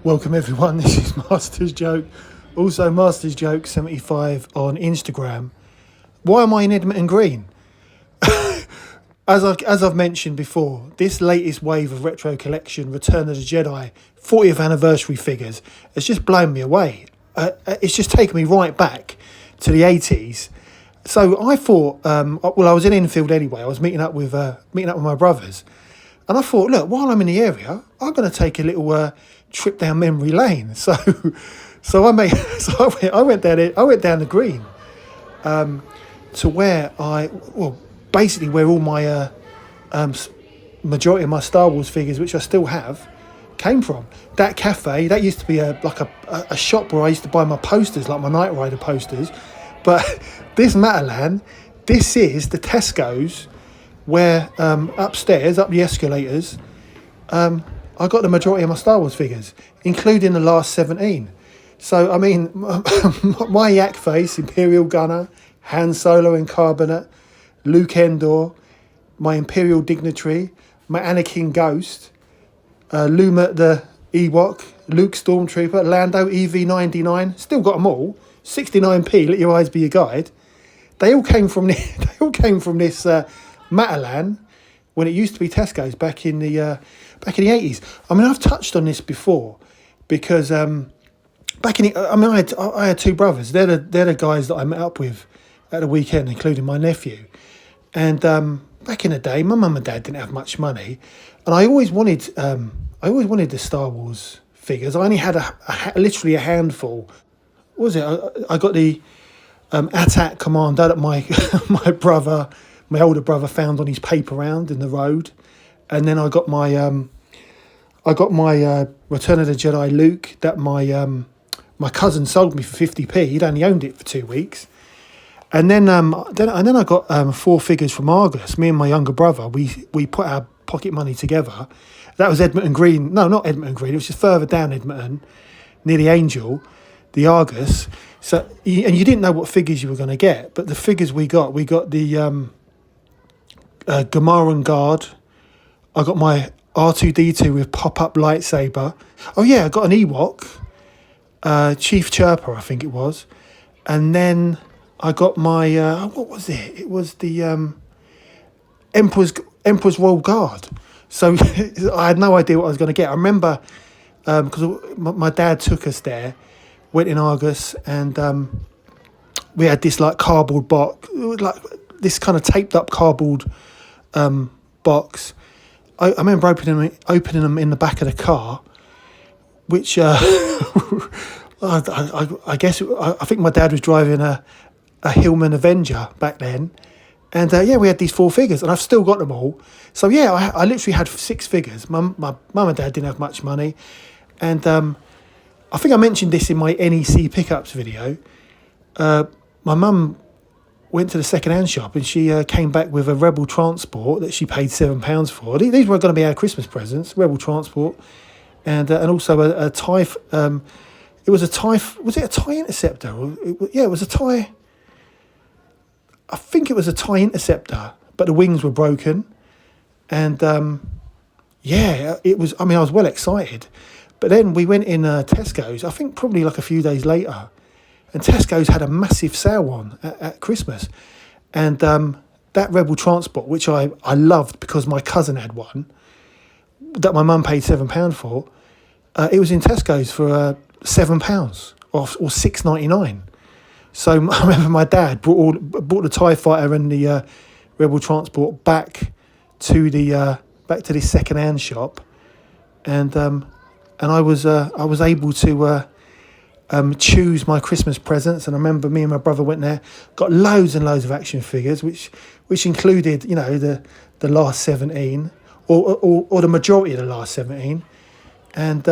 Welcome everyone, this is Master's Joke. Also Master's Joke 75 on Instagram. Why am I in Edmonton Green? As I've mentioned before, this latest wave of retro collection, Return of the Jedi 40th anniversary figures, has just blown me away. It's just taken me right back to the 80s. So I thought, I was in Enfield anyway. I was meeting up with my brothers, and I thought, look, while I'm in the area, I'm going to take a little trip down memory lane. So I went down it. I went down the green to where basically where all my majority of my Star Wars figures, which I still have, came from. That cafe, that used to be a shop where I used to buy my posters, like my Knight Rider posters. But this Matalan, this is the Tesco's where upstairs, up the escalators, I got the majority of my Star Wars figures, including the last 17. So, I mean, my Yak Face, Imperial Gunner, Han Solo in Carbonate, Luke Endor, my Imperial Dignitary, my Anakin Ghost, Luma the Ewok, Luke Stormtrooper, Lando EV99, still got them all. 69p, let your eyes be your guide. They all came from this Matalan when it used to be Tesco's back in the 80s. I mean, I've touched on this before because I had two brothers. They're the guys that I met up with at the weekend, including my nephew. And back in the day, my mum and dad didn't have much money, and I always wanted the Star Wars figures. I only had literally a handful. What was it? I got the AT-AT Commander that my my older brother found on his paper round in the road, and then I got my Return of the Jedi Luke that my cousin sold me for 50p. He'd only owned it for 2 weeks, and then I got 4 figures from Argos. Me and my younger brother, we put our pocket money together. That was Edmonton Green. No, not Edmonton Green. It was just further down Edmonton, near the Angel, the Argus. So, and you didn't know what figures you were going to get, but the figures we got the Gamaran Guard. I got my R2-D2 with pop-up lightsaber. Oh yeah, I got an Ewok, Chief Chirper, I think it was, and then I got my what was it? It was the Emperor's Royal Guard. So I had no idea what I was going to get. I remember because my dad took us there. Went in Argus, and we had this like cardboard box, like this kind of taped up cardboard box. I remember opening them in the back of the car, which I think my dad was driving a Hillman Avenger back then, and we had these 4 figures, and I've still got them all. So yeah, I literally had 6 figures. My mum and dad didn't have much money, and I think I mentioned this in my NEC pickups video. My mum went to the second-hand shop and she came back with a Rebel Transport that she paid £7 for. These were going to be our Christmas presents, Rebel Transport, and also a TIE. It was a TIE. Was it a TIE Interceptor? It was a TIE. I think it was a TIE Interceptor, but the wings were broken, and it was. I mean, I was well excited. But then we went in Tesco's, I think probably like a few days later, and Tesco's had a massive sale on at Christmas. And that Rebel Transport, which I loved because my cousin had one, that my mum paid £7 for, it was in Tesco's for £7 or $6.99. So I remember my dad brought the TIE Fighter and the Rebel Transport back to this second-hand shop, and I was able to choose my Christmas presents. And I remember me and my brother went there, got loads and loads of action figures, which included, the last 17 or the majority of the last 17, and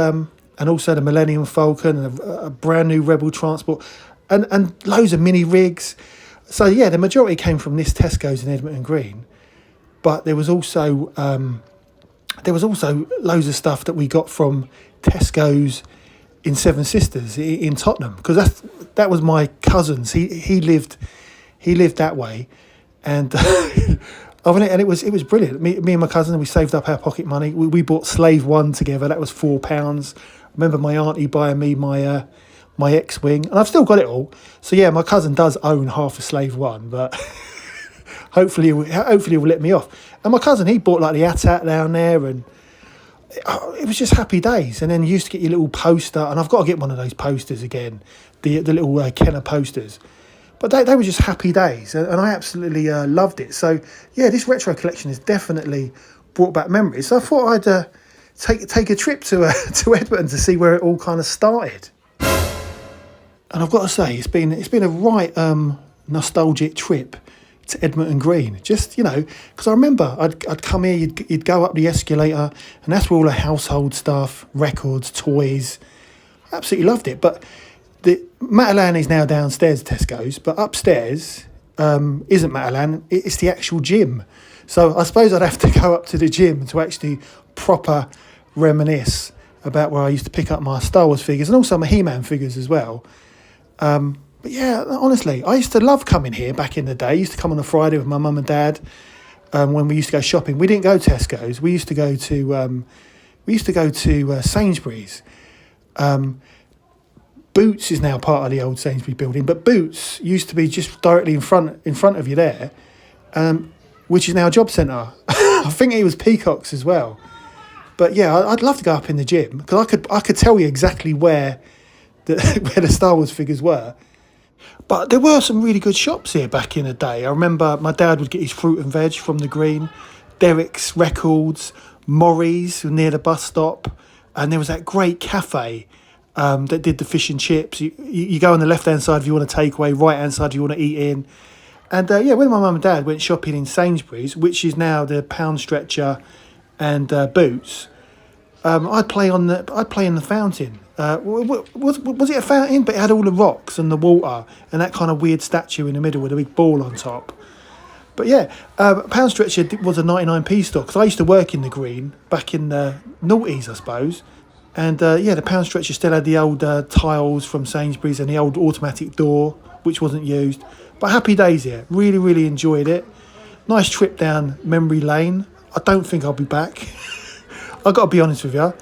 also the Millennium Falcon and a brand new Rebel Transport, and loads of mini rigs. So yeah, the majority came from this Tesco's in Edmonton Green, but there was also loads of stuff that we got from Tesco's in Seven Sisters in Tottenham, because that was my cousin's. He lived that way, and and it was brilliant. Me and my cousin, we saved up our pocket money. We bought Slave One together. That was £4. remember my auntie buying me my my X-Wing, and I've still got it all. So yeah, my cousin does own half a Slave One, but hopefully he'll let me off. And my cousin, he bought like the AT-AT down there, and it was just happy days. And then you used to get your little poster, and I've got to get one of those posters again, the little Kenner posters. But they were just happy days, and I absolutely loved it. So yeah, this retro collection has definitely brought back memories. So I thought I'd take a trip to to Edmonton to see where it all kind of started. And I've got to say, it's been a right nostalgic trip to Edmonton Green. Just, you know, because I remember I'd come here, you'd go up the escalator, and that's where all the household stuff, records, toys. Absolutely loved it. But the Matalan is now downstairs, Tesco's, but upstairs isn't Matalan. It's the actual gym. So I suppose I'd have to go up to the gym to actually proper reminisce about where I used to pick up my Star Wars figures and also my He-Man figures as well. But yeah, honestly, I used to love coming here back in the day. I used to come on a Friday with my mum and dad when we used to go shopping. We didn't go to Tesco's. We used to go to Sainsbury's. Boots is now part of the old Sainsbury building, but Boots used to be just directly in front of you there, which is now a job centre. I think it was Peacock's as well. But yeah, I'd love to go up in the gym because I could tell you exactly where the Star Wars figures were. But there were some really good shops here back in the day. I remember my dad would get his fruit and veg from the Green, Derek's Records, Murray's near the bus stop, and there was that great cafe that did the fish and chips. You go on the left-hand side if you want to take away, right-hand side if you want to eat in. And yeah, when my mum and dad went shopping in Sainsbury's, which is now the Pound Stretcher and Boots, I'd play in the fountain. Was it a fountain? But it had all the rocks and the water and that kind of weird statue in the middle with a big ball on top. But yeah, Pound Stretcher was a 99p store because I used to work in the Green back in the noughties, I suppose. And yeah, the Pound Stretcher still had the old tiles from Sainsbury's and the old automatic door, which wasn't used. But happy days here. Really, really enjoyed it. Nice trip down memory lane. I don't think I'll be back. I've got to be honest with you.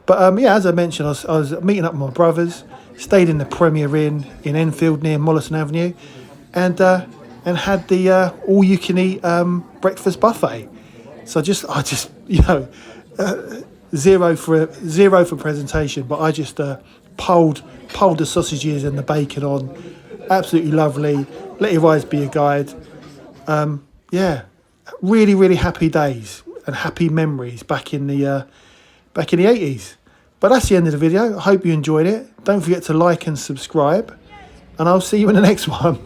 But yeah, as I mentioned, I was meeting up with my brothers, stayed in the Premier Inn in Enfield near Mollison Avenue, and had the all-you-can-eat breakfast buffet. So I just you know, zero for presentation, but I just piled the sausages and the bacon on. Absolutely lovely. Let your eyes be a guide. Yeah, really, really happy days and happy memories back in the 80s. But that's the end of the video. I hope you enjoyed it. Don't forget to like and subscribe, and I'll see you in the next one.